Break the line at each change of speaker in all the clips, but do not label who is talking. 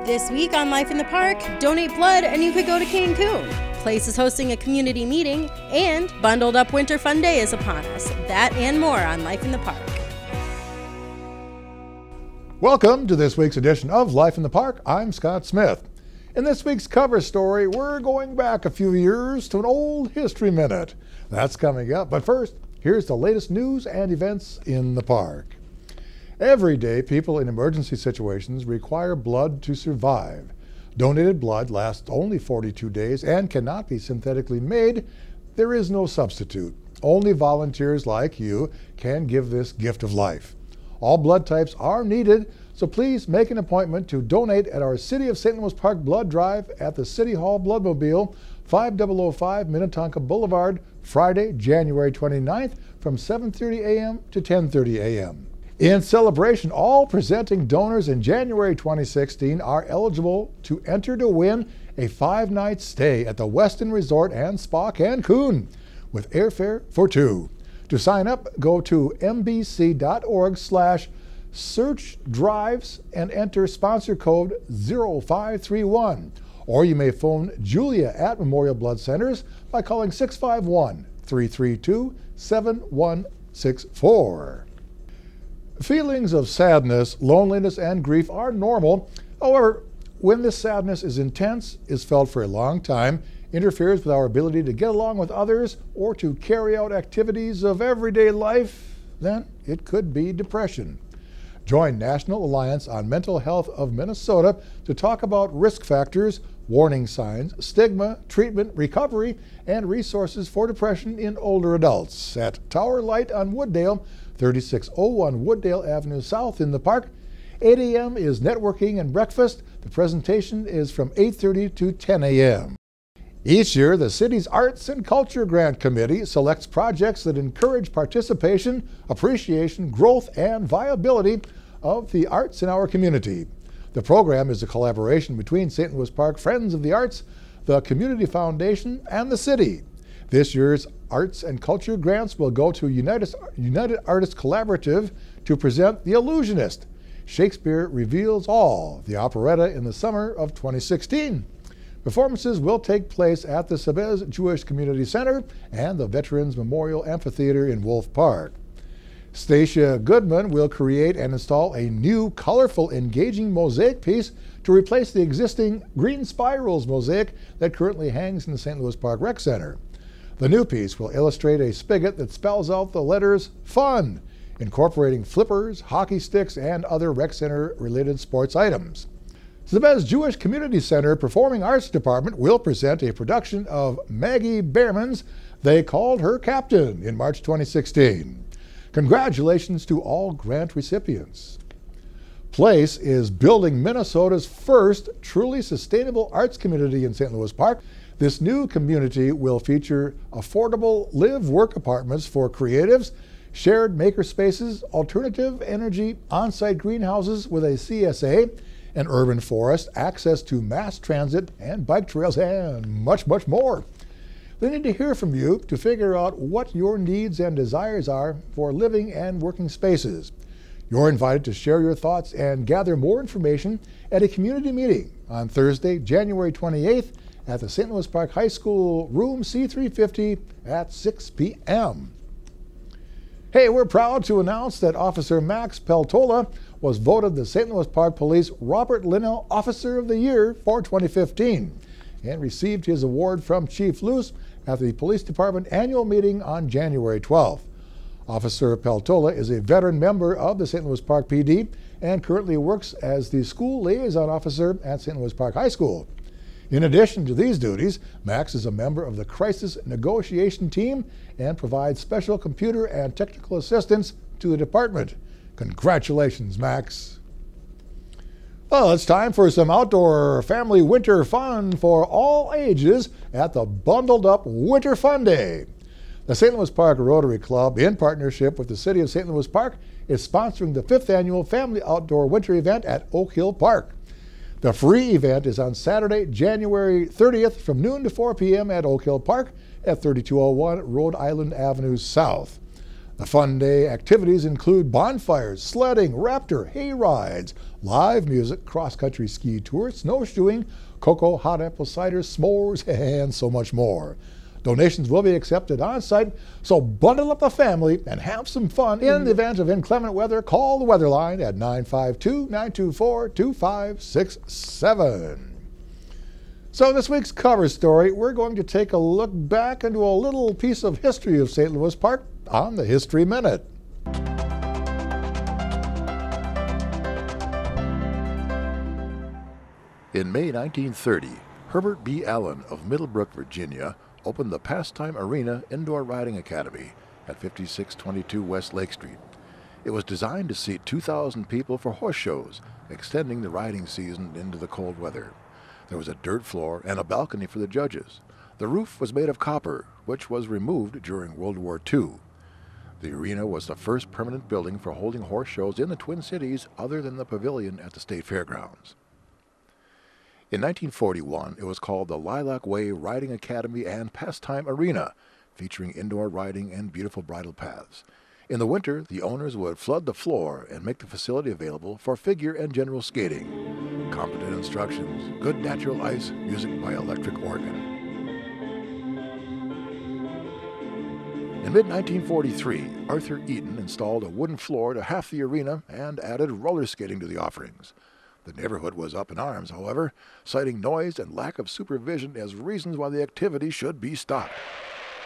This week on Life in the Park, donate blood and you could go to Cancun. Place is hosting a community meeting, and Bundled Up Winter Fun Day is upon us. That and more on Life in the Park.
Welcome to this week's edition of Life in the Park. I'm Scott Smith. In this week's cover story, we're going back a few years to an old history minute. That's coming up, but first, here's the latest news and events in the park. Every day, people in emergency situations require blood to survive. Donated blood lasts only 42 days and cannot be synthetically made. There is no substitute. Only volunteers like you can give this gift of life. All blood types are needed, so please make an appointment to donate at our City of St. Louis Park Blood Drive at the City Hall Bloodmobile, 5005 Minnetonka Boulevard, Friday, January 29th from 7:30 a.m. to 10:30 a.m. In celebration, all presenting donors in January 2016 are eligible to enter to win a 5-night stay at the Westin Resort and Spa Cancun with airfare for two. To sign up, go to mbc.org/search drives and enter sponsor code 0531. Or you may phone Julia at Memorial Blood Centers by calling 651-332-7164. Feelings of sadness, loneliness, and grief are normal. However, when this sadness is intense, is felt for a long time, interferes with our ability to get along with others or to carry out activities of everyday life, then it could be depression. Join National Alliance on Mental Health of Minnesota to talk about risk factors, warning signs, stigma, treatment, recovery, and resources for depression in older adults at Tower Light on Wooddale, 3601 Wooddale Avenue South in the park. 8 a.m. is networking and breakfast. The presentation is from 8:30 to 10 a.m. Each year, the city's Arts and Culture Grant Committee selects projects that encourage participation, appreciation, growth, and viability of the arts in our community. The program is a collaboration between St. Louis Park Friends of the Arts, the Community Foundation, and the city. This year's Arts and Culture grants will go to United Artists Collaborative to present The Illusionist. Shakespeare Reveals All, the operetta in the summer of 2016. Performances will take place at the Sabez Jewish Community Center and the Veterans Memorial Amphitheater in Wolf Park. Stacia Goodman will create and install a new, colorful, engaging mosaic piece to replace the existing Green Spirals mosaic that currently hangs in the St. Louis Park Rec Center. The new piece will illustrate a spigot that spells out the letters FUN, incorporating flippers, hockey sticks, and other Rec Center-related sports items. Sabez Jewish Community Center Performing Arts Department will present a production of Maggie Behrman's They Called Her Captain in March 2016. Congratulations to all grant recipients. Place is building Minnesota's first truly sustainable arts community in St. Louis Park. This new community will feature affordable live-work apartments for creatives, shared maker spaces, alternative energy, on-site greenhouses with a CSA, an urban forest, access to mass transit and bike trails, and much, much more. They need to hear from you to figure out what your needs and desires are for living and working spaces. You're invited to share your thoughts and gather more information at a community meeting on Thursday, January 28th at the St. Louis Park High School, room C350 at 6 p.m. Hey, we're proud to announce that Officer Max Peltola was voted the St. Louis Park Police Robert Linnell Officer of the Year for 2015 and received his award from Chief Luce at the Police Department annual meeting on January 12th. Officer Peltola is a veteran member of the St. Louis Park PD and currently works as the school liaison officer at St. Louis Park High School. In addition to these duties, Max is a member of the Crisis Negotiation Team and provides special computer and technical assistance to the department. Congratulations, Max. Well, it's time for some outdoor family winter fun for all ages at the Bundled Up Winter Fun Day. The St. Louis Park Rotary Club, in partnership with the City of St. Louis Park, is sponsoring the 5th annual Family Outdoor Winter event at Oak Hill Park. The free event is on Saturday, January 30th from noon to 4 p.m. at Oak Hill Park at 3201 Rhode Island Avenue South. The fun day activities include bonfires, sledding, raptor, hay rides, live music, cross-country ski tours, snowshoeing, cocoa, hot apple cider, s'mores, and so much more. Donations will be accepted on site, so bundle up the family and have some fun. In the event of inclement weather, call the weather line at 952-924-2567. So this week's cover story, we're going to take a look back into a little piece of history of St. Louis Park on the History Minute.
In May 1930, Herbert B. Allen of Middlebrook, Virginia, opened the Pastime Arena Indoor Riding Academy at 5622 West Lake Street. It was designed to seat 2,000 people for horse shows, extending the riding season into the cold weather. There was a dirt floor and a balcony for the judges. The roof was made of copper, which was removed during World War II. The arena was the first permanent building for holding horse shows in the Twin Cities other than the pavilion at the State Fairgrounds. In 1941, it was called the Lilac Way Riding Academy and Pastime Arena, featuring indoor riding and beautiful bridle paths. In the winter, the owners would flood the floor and make the facility available for figure and general skating. Competent instructions, good natural ice, music by electric organ. In mid-1943, Arthur Eaton installed a wooden floor to half the arena and added roller skating to the offerings. The neighborhood was up in arms, however, citing noise and lack of supervision as reasons why the activity should be stopped.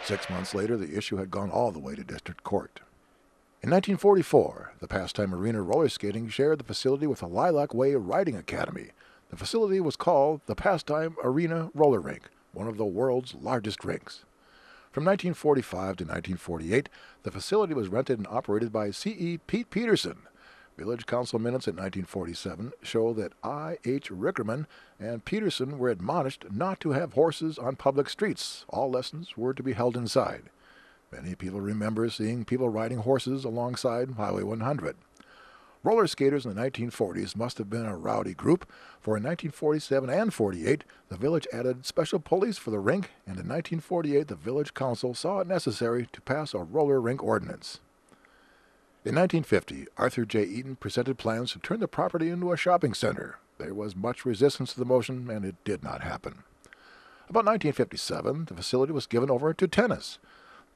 6 months later, the issue had gone all the way to district court. In 1944, the Pastime Arena roller skating shared the facility with the Lilac Way Riding Academy. The facility was called the Pastime Arena Roller Rink, one of the world's largest rinks. From 1945 to 1948, the facility was rented and operated by C.E. Pete Peterson. Village Council minutes in 1947 show that I.H. Rickerman and Peterson were admonished not to have horses on public streets. All lessons were to be held inside. Many people remember seeing people riding horses alongside Highway 100. Roller skaters in the 1940s must have been a rowdy group, for in 1947 and 48, the village added special police for the rink, and in 1948 the Village Council saw it necessary to pass a roller rink ordinance. In 1950, Arthur J. Eaton presented plans to turn the property into a shopping center. There was much resistance to the motion, and it did not happen. About 1957, the facility was given over to tennis.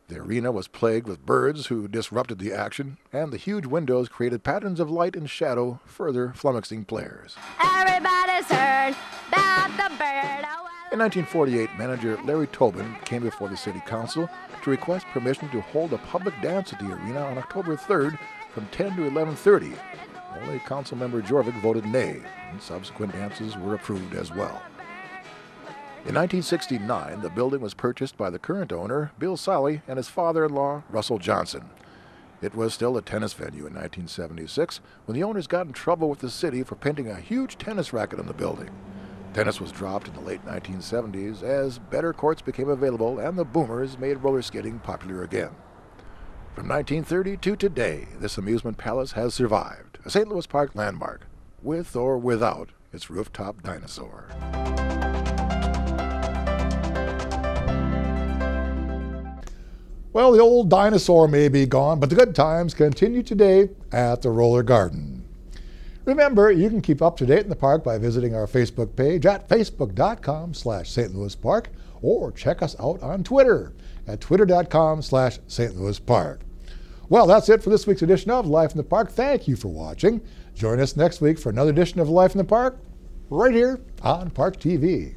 The arena was plagued with birds who disrupted the action, and the huge windows created patterns of light and shadow, further flummoxing players.
Everybody's heard about the bird.
In 1948, manager Larry Tobin came before the city council to request permission to hold a public dance at the arena on October 3rd from 10 to 11:30. Only councilmember Jorvik voted nay, and subsequent dances were approved as well. In 1969, the building was purchased by the current owner, Bill Solly, and his father-in-law, Russell Johnson. It was still a tennis venue in 1976 when the owners got in trouble with the city for painting a huge tennis racket on the building. Tennis was dropped in the late 1970s as better courts became available and the boomers made roller skating popular again. From 1930 to today, this amusement palace has survived, a St. Louis Park landmark, with or without its rooftop dinosaur.
Well, the old dinosaur may be gone, but the good times continue today at the Roller Garden. Remember, you can keep up to date in the park by visiting our Facebook page at facebook.com/St. Louis Park, or check us out on Twitter at twitter.com/St. Louis Park. Well, that's it for this week's edition of Life in the Park. Thank you for watching. Join us next week for another edition of Life in the Park right here on Park TV.